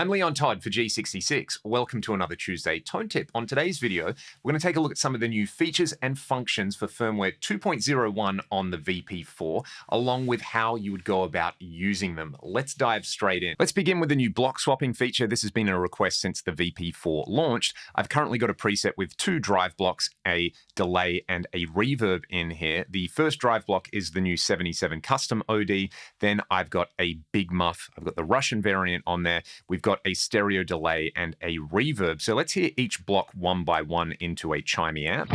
I'm Leon Todd for G66. Welcome to another Tuesday Tone Tip. On today's video, we're going to take a look at some of the new features and functions for firmware 2.01 on the VP4, along with how you would go about using them. Let's dive straight in. Let's begin with the new block swapping feature. This has been a request since the VP4 launched. I've currently got a preset with 2 drive blocks, a delay and a reverb in here. The first drive block is the new 77 custom OD. Then I've got a big muff. I've got the Russian variant on there. We've got a stereo delay and a reverb. So let's hear each block one by one into a chimey amp.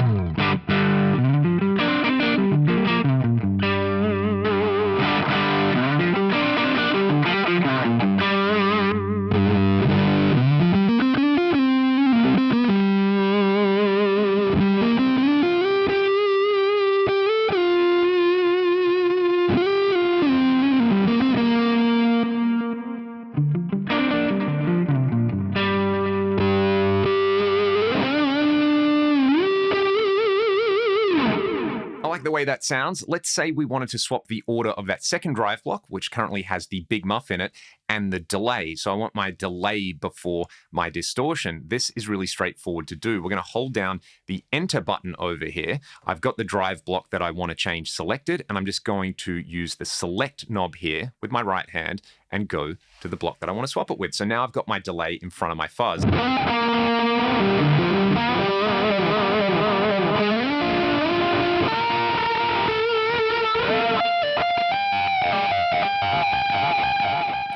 I like the way that sounds. Let's say we wanted to swap the order of that second drive block, which currently has the big muff in it, and the delay. So I want my delay before my distortion. This is really straightforward to do. We're going to hold down the enter button over here. I've got the drive block that I want to change selected, and I'm just going to use the select knob here with my right hand and go to the block that I want to swap it with. So now I've got my delay in front of my fuzz.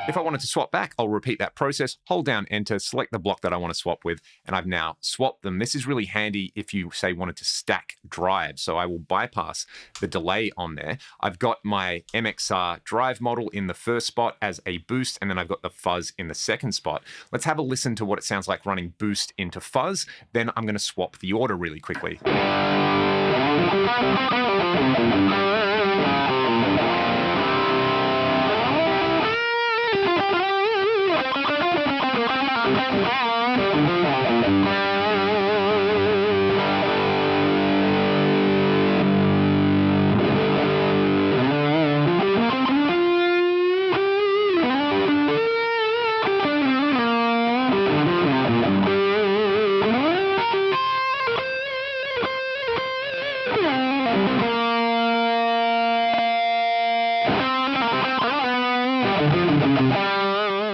If I wanted to swap back, I'll repeat that process, hold down enter, select the block that I want to swap with, and I've now swapped them. This is really handy if you, say, wanted to stack drives. So I will bypass the delay on there. I've got my MXR drive model in the first spot as a boost, and then I've got the fuzz in the second spot. Let's have a listen to what it sounds like running boost into fuzz. Then I'm going to swap the order really quickly.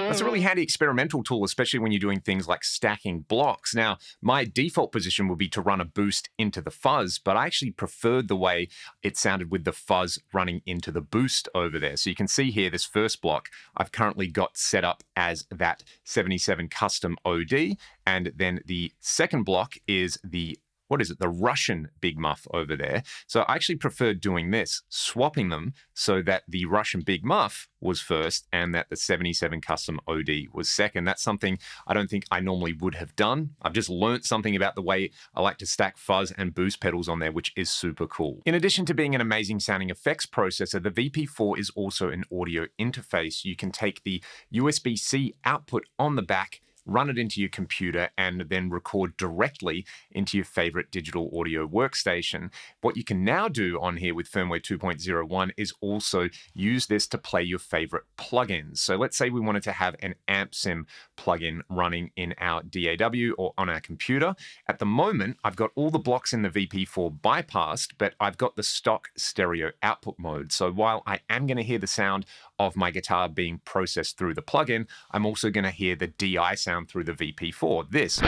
That's a really handy experimental tool, especially when you're doing things like stacking blocks. Now, my default position would be to run a boost into the fuzz, but I actually preferred the way it sounded with the fuzz running into the boost over there. So you can see here, this first block, I've currently got set up as that 77 custom OD. And then the second block is the the Russian big muff over there. So I actually preferred doing this, swapping them so that the Russian big muff was first and that the 77 custom OD was second. That's something I don't think I normally would have done. I've just learned something about the way I like to stack fuzz and boost pedals on there, which is super cool. In addition to being an amazing sounding effects processor, the VP4 is also an audio interface. You can take the USB-C output on the back, run it into your computer, and then record directly into your favorite digital audio workstation. What you can now do on here with firmware 2.01 is also use this to play your favorite plugins. So let's say we wanted to have an amp sim plugin running in our DAW or on our computer. At the moment, I've got all the blocks in the VP4 bypassed, but I've got the stock stereo output mode. So while I am going to hear the sound of my guitar being processed through the plugin, I'm also going to hear the DI sound through the VP4. This.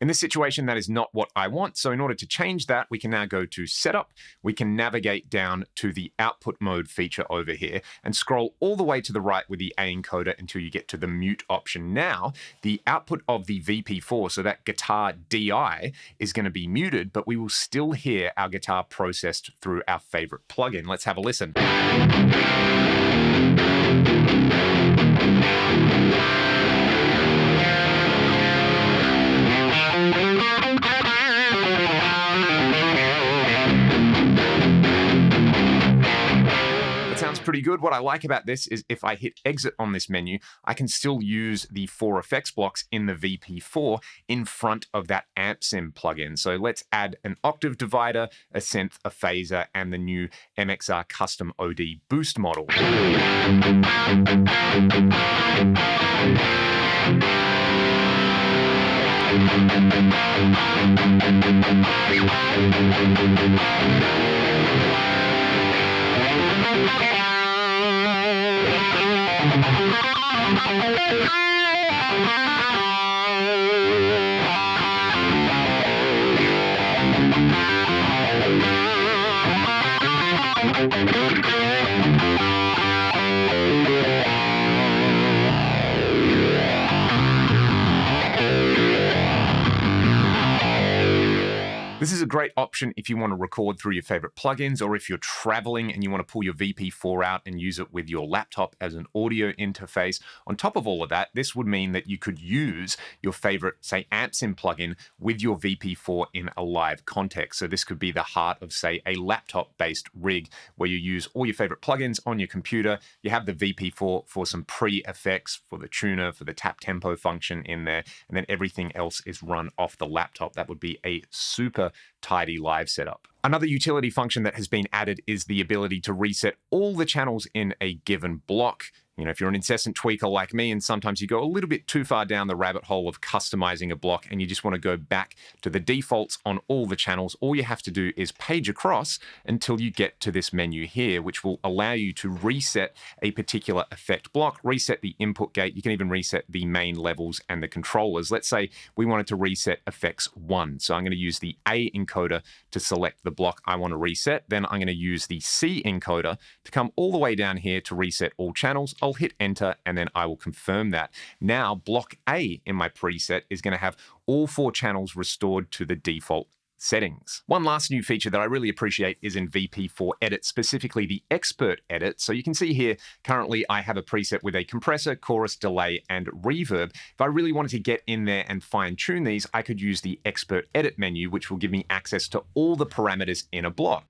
In this situation, that is not what I want. So in order to change that, we can now go to Setup. We can navigate down to the Output Mode feature over here and scroll all the way to the right with the A encoder until you get to the mute option. Now, the output of the VP4, so that guitar DI, is going to be muted, but we will still hear our guitar processed through our favorite plugin. Let's have a listen. Sounds pretty pretty good. What I like about this is if I hit exit on this menu, I can still use the 4 effects blocks in the VP4 in front of that amp sim plugin. So let's add an octave divider, a synth, a phaser, and the new MXR custom OD boost model. This is a great option if you want to record through your favorite plugins, or if you're traveling and you want to pull your VP4 out and use it with your laptop as an audio interface. On top of all of that, this would mean that you could use your favorite, say, amp sim plugin with your VP4 in a live context. So this could be the heart of, say, a laptop-based rig where you use all your favorite plugins on your computer. You have the VP4 for some pre-effects, for the tuner, for the tap tempo function in there, and then everything else is run off the laptop. That would be a super tidy live setup. Another utility function that has been added is the ability to reset all the channels in a given block. You know, if you're an incessant tweaker like me, and sometimes you go a little bit too far down the rabbit hole of customizing a block and you just want to go back to the defaults on all the channels, all you have to do is page across until you get to this menu here, which will allow you to reset a particular effect block, reset the input gate. You can even reset the main levels and the controllers. Let's say we wanted to reset effects 1. So I'm going to use the A encoder to select the block I want to reset. Then I'm going to use the C encoder to come all the way down here to reset all channels. I'll hit enter and then I will confirm that. Now block A in my preset is going to have all 4 channels restored to the default settings. One last new feature that I really appreciate is in VP4 edit, specifically the expert edit. So you can see here, currently I have a preset with a compressor, chorus, delay, and reverb. If I really wanted to get in there and fine tune these, I could use the expert edit menu, which will give me access to all the parameters in a block.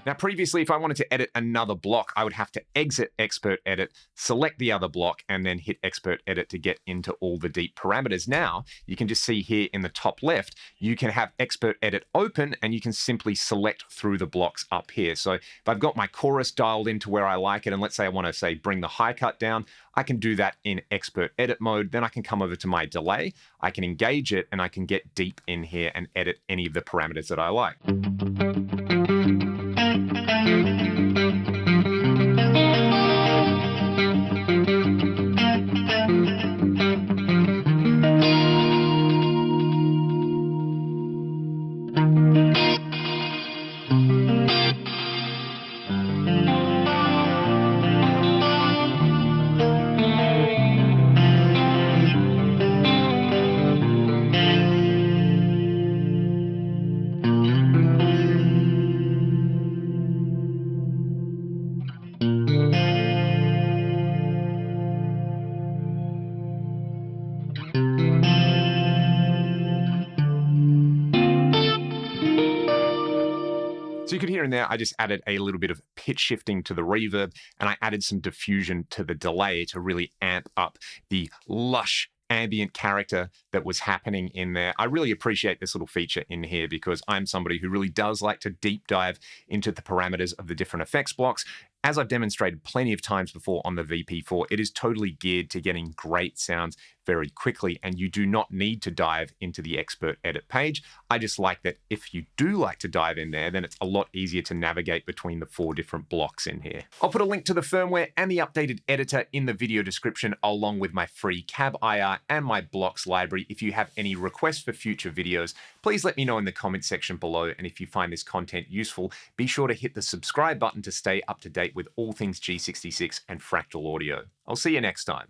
Now, previously, if I wanted to edit another block, I would have to exit Expert Edit, select the other block, and then hit Expert Edit to get into all the deep parameters. Now, you can just see here in the top left, you can have Expert Edit open, and you can simply select through the blocks up here. So if I've got my chorus dialed into where I like it, and let's say I want to, say, bring the high cut down, I can do that in Expert Edit mode. Then I can come over to my delay, I can engage it, and I can get deep in here and edit any of the parameters that I like. So you could hear in there, I just added a little bit of pitch shifting to the reverb, and I added some diffusion to the delay to really amp up the lush ambient character that was happening in there. I really appreciate this little feature in here because I'm somebody who really does like to deep dive into the parameters of the different effects blocks. As I've demonstrated plenty of times before on the VP4, it is totally geared to getting great sounds very quickly, and you do not need to dive into the expert edit page. I just like that if you do like to dive in there, then it's a lot easier to navigate between the 4 different blocks in here. I'll put a link to the firmware and the updated editor in the video description, along with my free cab IR and my blocks library. If you have any requests for future videos, please let me know in the comment section below. And if you find this content useful, be sure to hit the subscribe button to stay up to date with all things G66 and Fractal Audio. I'll see you next time.